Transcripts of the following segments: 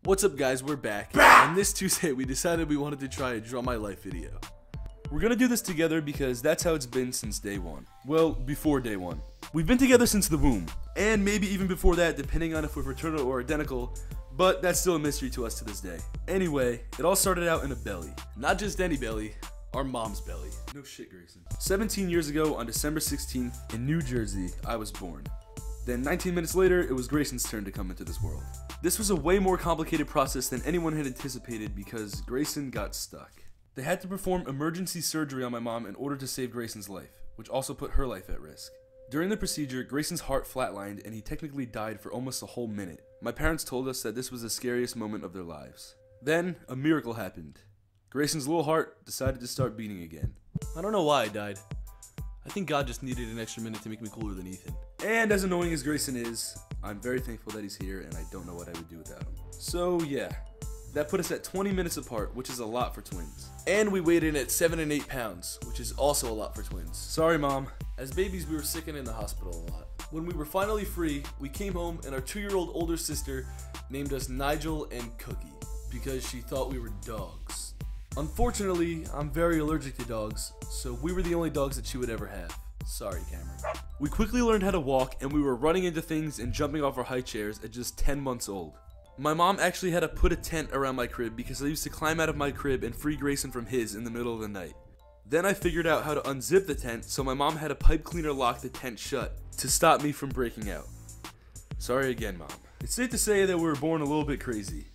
What's up guys, we're back. And this Tuesday we decided we wanted to try a Draw My Life video. We're gonna do this together because that's how it's been since day one. Well, before day one. We've been together since the womb, and maybe even before that depending on if we're fraternal or identical, but that's still a mystery to us to this day. Anyway, it all started out in a belly. Not just any belly, our mom's belly. No shit, Grayson. 17 years ago on December 16th in New Jersey, I was born. Then 19 minutes later, it was Grayson's turn to come into this world. This was a way more complicated process than anyone had anticipated because Grayson got stuck. They had to perform emergency surgery on my mom in order to save Grayson's life, which also put her life at risk. During the procedure, Grayson's heart flatlined and he technically died for almost a whole minute. My parents told us that this was the scariest moment of their lives. Then, a miracle happened. Grayson's little heart decided to start beating again. I don't know why I died. I think God just needed an extra minute to make me cooler than Ethan. And as annoying as Grayson is, I'm very thankful that he's here and I don't know what I would do without him. So yeah, that put us at 20 minutes apart, which is a lot for twins. And we weighed in at 7 and 8 pounds, which is also a lot for twins. Sorry, Mom. As babies, we were sick and in the hospital a lot. When we were finally free, we came home and our 2-year-old older sister named us Nigel and Cookie because she thought we were dogs. Unfortunately, I'm very allergic to dogs, so we were the only dogs that she would ever have. Sorry, Cameron. We quickly learned how to walk and we were running into things and jumping off our high chairs at just 10 months old. My mom actually had to put a tent around my crib because I used to climb out of my crib and free Grayson from his in the middle of the night. Then I figured out how to unzip the tent, so my mom had a pipe cleaner lock the tent shut to stop me from breaking out. Sorry again, Mom. It's safe to say that we were born a little bit crazy.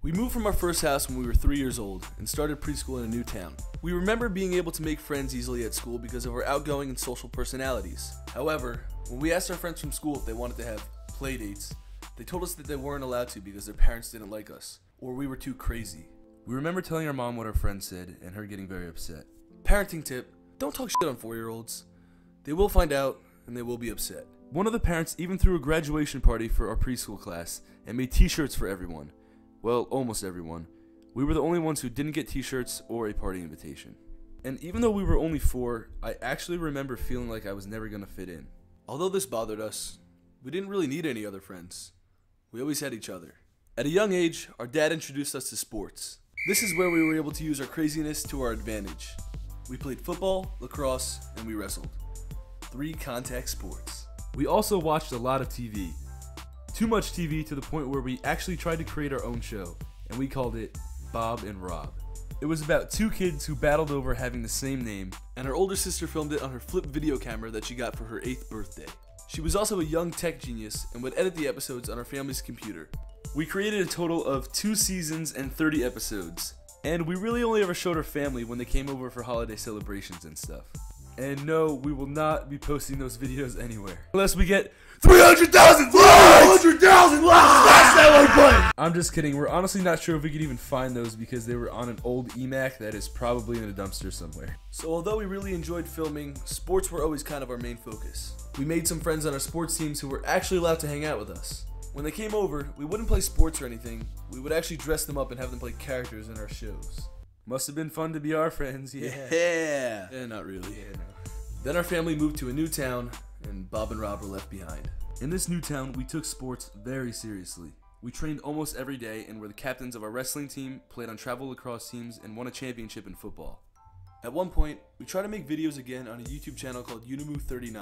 We moved from our first house when we were 3 years old and started preschool in a new town. We remember being able to make friends easily at school because of our outgoing and social personalities. However, when we asked our friends from school if they wanted to have play dates, they told us that they weren't allowed to because their parents didn't like us, or we were too crazy. We remember telling our mom what our friend said and her getting very upset. Parenting tip, don't talk shit on 4-year-olds. They will find out and they will be upset. One of the parents even threw a graduation party for our preschool class and made t-shirts for everyone. Well, almost everyone. We were the only ones who didn't get t-shirts or a party invitation. And even though we were only 4, I actually remember feeling like I was never gonna fit in. Although this bothered us, we didn't really need any other friends. We always had each other. At a young age, our dad introduced us to sports. This is where we were able to use our craziness to our advantage. We played football, lacrosse, and we wrestled. 3 contact sports. We also watched a lot of TV. Too much TV to the point where we actually tried to create our own show, and we called it Bob and Rob. It was about 2 kids who battled over having the same name, and our older sister filmed it on her flip video camera that she got for her 8th birthday. She was also a young tech genius and would edit the episodes on our family's computer. We created a total of 2 seasons and 30 episodes, and we really only ever showed our family when they came over for holiday celebrations and stuff. And no, we will not be posting those videos anywhere. Unless we get 300,000 likes! 300,000 likes! Smash that like button! I'm just kidding. We're honestly not sure if we could even find those because they were on an old eMac that is probably in a dumpster somewhere. So although we really enjoyed filming, sports were always kind of our main focus. We made some friends on our sports teams who were actually allowed to hang out with us. When they came over, we wouldn't play sports or anything. We would actually dress them up and have them play characters in our shows. Must have been fun to be our friends, yeah. Yeah, not really. Yeah, no. Then our family moved to a new town, and Bob and Rob were left behind. In this new town, we took sports very seriously. We trained almost every day and were the captains of our wrestling team, played on travel lacrosse teams, and won a championship in football. At one point, we tried to make videos again on a YouTube channel called Unimoo39.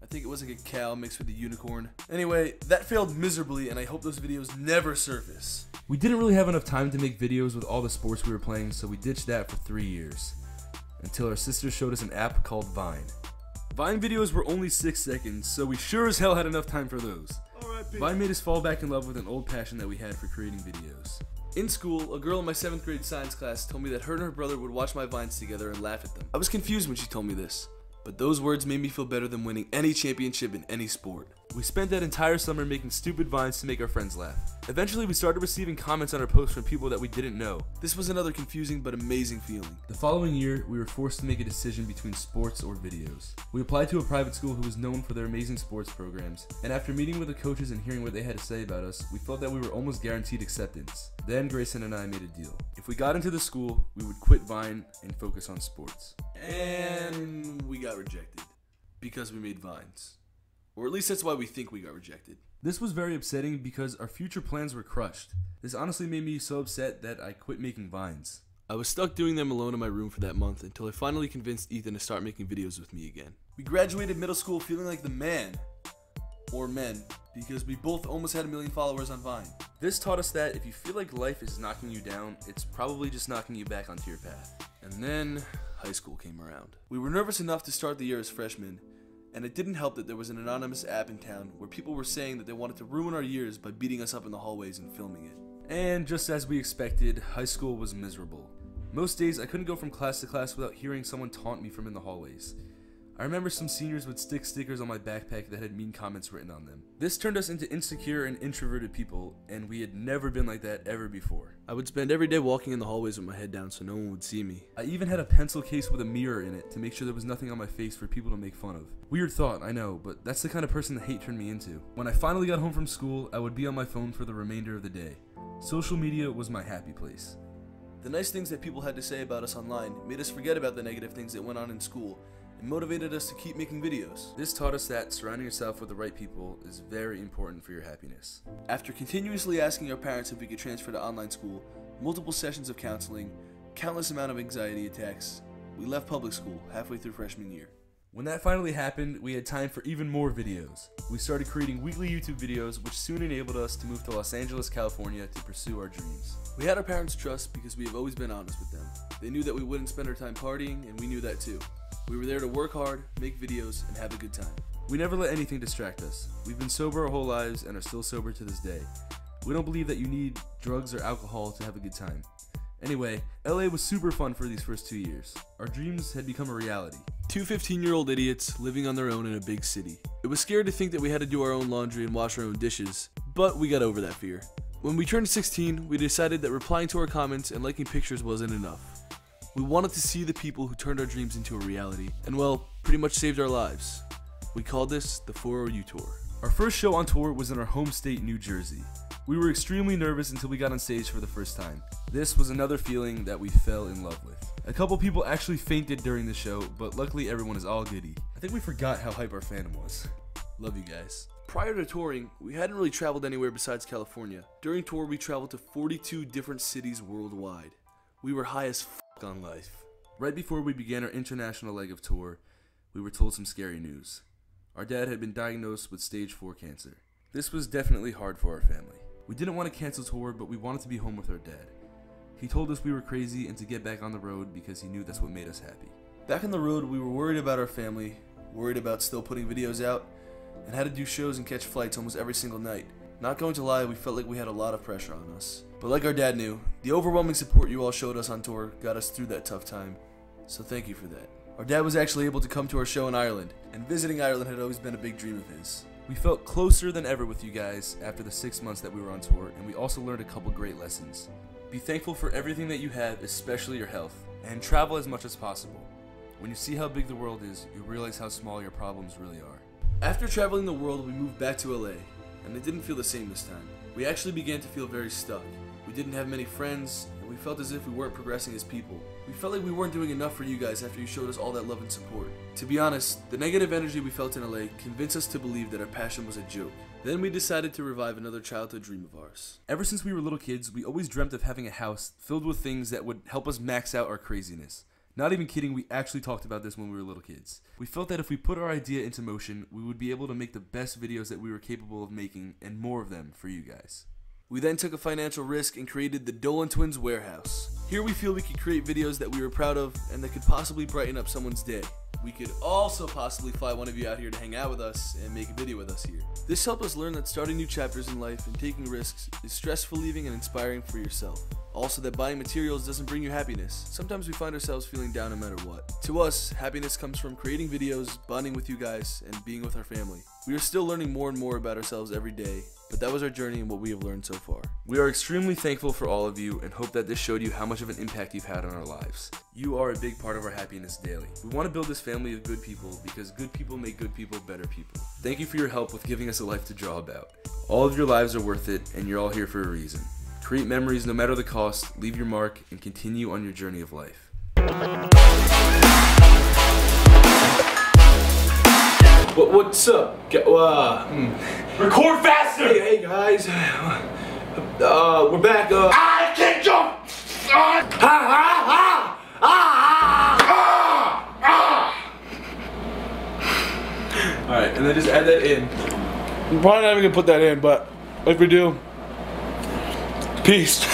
I think it was like a cow mixed with a unicorn. Anyway, that failed miserably and I hope those videos never surface. We didn't really have enough time to make videos with all the sports we were playing, so we ditched that for 3 years. Until our sister showed us an app called Vine. Vine videos were only 6 seconds, so we sure as hell had enough time for those. Vine made us fall back in love with an old passion that we had for creating videos. In school, a girl in my 7th grade science class told me that her and her brother would watch my Vines together and laugh at them. I was confused when she told me this, but those words made me feel better than winning any championship in any sport. We spent that entire summer making stupid Vines to make our friends laugh. Eventually, we started receiving comments on our posts from people that we didn't know. This was another confusing but amazing feeling. The following year, we were forced to make a decision between sports or videos. We applied to a private school who was known for their amazing sports programs, and after meeting with the coaches and hearing what they had to say about us, we felt that we were almost guaranteed acceptance. Then Grayson and I made a deal. If we got into the school, we would quit Vine and focus on sports. And we got rejected because we made Vines. Or at least that's why we think we got rejected. This was very upsetting because our future plans were crushed. This honestly made me so upset that I quit making vines. I was stuck doing them alone in my room for that month until I finally convinced Ethan to start making videos with me again. We graduated middle school feeling like the man, or men, because we both almost had 1 million followers on Vine. This taught us that if you feel like life is knocking you down, it's probably just knocking you back onto your path. And then high school came around. We were nervous enough to start the year as freshmen, and it didn't help that there was an anonymous app in town where people were saying that they wanted to ruin our years by beating us up in the hallways and filming it. And just as we expected, high school was miserable. Most days I couldn't go from class to class without hearing someone taunt me from in the hallways. I remember some seniors would stick stickers on my backpack that had mean comments written on them. This turned us into insecure and introverted people, and we had never been like that ever before. I would spend every day walking in the hallways with my head down so no one would see me. I even had a pencil case with a mirror in it to make sure there was nothing on my face for people to make fun of. Weird thought, I know, but that's the kind of person that hate turned me into. When I finally got home from school, I would be on my phone for the remainder of the day. Social media was my happy place. The nice things that people had to say about us online made us forget about the negative things that went on in school and motivated us to keep making videos. This taught us that surrounding yourself with the right people is very important for your happiness. After continuously asking our parents if we could transfer to online school, multiple sessions of counseling, countless amount of anxiety attacks, we left public school halfway through freshman year. When that finally happened, we had time for even more videos. We started creating weekly YouTube videos, which soon enabled us to move to Los Angeles, California to pursue our dreams. We had our parents' trust because we have always been honest with them. They knew that we wouldn't spend our time partying, and we knew that too. We were there to work hard, make videos, and have a good time. We never let anything distract us. We've been sober our whole lives and are still sober to this day. We don't believe that you need drugs or alcohol to have a good time. Anyway, LA was super fun for these first 2 years. Our dreams had become a reality. Two 15-year-old idiots living on their own in a big city. It was scary to think that we had to do our own laundry and wash our own dishes, but we got over that fear. When we turned 16, we decided that replying to our comments and liking pictures wasn't enough. We wanted to see the people who turned our dreams into a reality, and well, pretty much saved our lives. We called this the 4OU Tour. Our first show on tour was in our home state, New Jersey. We were extremely nervous until we got on stage for the first time. This was another feeling that we fell in love with. A couple people actually fainted during the show, but luckily everyone is all goody. I think we forgot how hype our fandom was. Love you guys. Prior to touring, we hadn't really traveled anywhere besides California. During tour, we traveled to 42 different cities worldwide. We were high as f*** on life. Right before we began our international leg of tour, we were told some scary news. Our dad had been diagnosed with stage 4 cancer. This was definitely hard for our family. We didn't want to cancel tour, but we wanted to be home with our dad. He told us we were crazy and to get back on the road because he knew that's what made us happy. Back on the road, we were worried about our family, worried about still putting videos out, and had to do shows and catch flights almost every single night. Not going to lie, we felt like we had a lot of pressure on us. But like our dad knew, the overwhelming support you all showed us on tour got us through that tough time, so thank you for that. Our dad was actually able to come to our show in Ireland, and visiting Ireland had always been a big dream of his. We felt closer than ever with you guys after the 6 months that we were on tour, and we also learned a couple great lessons. Be thankful for everything that you have, especially your health, and travel as much as possible. When you see how big the world is, you'll realize how small your problems really are. After traveling the world, we moved back to LA, and it didn't feel the same this time. We actually began to feel very stuck. We didn't have many friends, and we felt as if we weren't progressing as people. We felt like we weren't doing enough for you guys after you showed us all that love and support. To be honest, the negative energy we felt in LA convinced us to believe that our passion was a joke. Then we decided to revive another childhood dream of ours. Ever since we were little kids, we always dreamt of having a house filled with things that would help us max out our craziness. Not even kidding, we actually talked about this when we were little kids. We felt that if we put our idea into motion, we would be able to make the best videos that we were capable of making, and more of them for you guys. We then took a financial risk and created the Dolan Twins warehouse. Here we feel we could create videos that we were proud of and that could possibly brighten up someone's day. We could also possibly fly one of you out here to hang out with us and make a video with us here. This helped us learn that starting new chapters in life and taking risks is stress relieving and inspiring for yourself. Also that buying materials doesn't bring you happiness. Sometimes we find ourselves feeling down no matter what. To us, happiness comes from creating videos, bonding with you guys, and being with our family. We are still learning more and more about ourselves every day, but that was our journey and what we have learned so far. We are extremely thankful for all of you and hope that this showed you how much of an impact you've had on our lives. You are a big part of our happiness daily. We want to build this family of good people because good people make good people better people. Thank you for your help with giving us a life to draw about. All of your lives are worth it, and you're all here for a reason. Create memories no matter the cost, leave your mark, and continue on your journey of life. What's up? Record faster! Hey guys. We're back. I can't jump! Alright, and then just add that in. I'm probably not even gonna put that in, but if we do, peace.